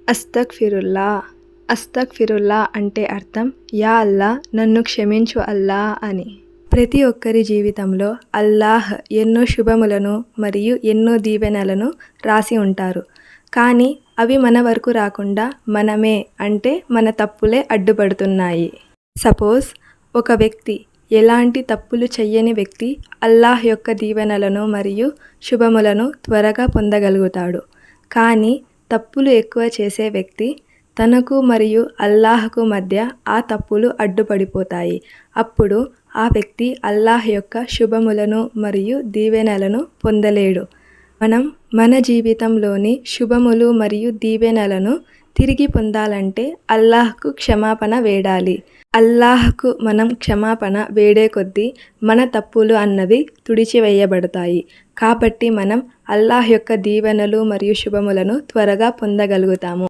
అస్తగ్ఫిరుల్లా. అస్తగ్ఫిరుల్లా అంటే అర్థం యా అల్లా నన్ను క్షమించు అల్లా అని. ప్రతి ఒక్కరి జీవితంలో అల్లాహ్ ఎన్నో శుభములను మరియు ఎన్నో దీవెనలను రాసి ఉంటారు. కానీ అవి మన వరకు రాకుండా మనమే అంటే మన తప్పులే అడ్డుపడుతున్నాయి. సపోజ్ ఒక వ్యక్తి ఎలాంటి తప్పులు చెయ్యని వ్యక్తి అల్లాహ్ యొక్క దీవెనలను మరియు శుభములను త్వరగా పొందగలుగుతాడు. కానీ తప్పులు ఎక్కువ చేసే వ్యక్తి తనకు మరియు అల్లాహ్కు మధ్య ఆ తప్పులు అడ్డుపడిపోతాయి. అప్పుడు ఆ వ్యక్తి అల్లాహ్ యొక్క శుభములను మరియు దీవెనలను పొందలేడు. మనం మన జీవితంలోని శుభములు మరియు దీవెనలను తిరిగి పొందాలంటే అల్లాహ్కు క్షమాపణ వేడాలి. అల్లాహ్కు మనం క్షమాపణ వేడే కొద్దీ మన తప్పులు అన్నవి తుడిచివేయబడతాయి. కాబట్టి మనం అల్లాహ్ యొక్క దీవెనలు మరియు శుభములను త్వరగా పొందగలుగుతాము.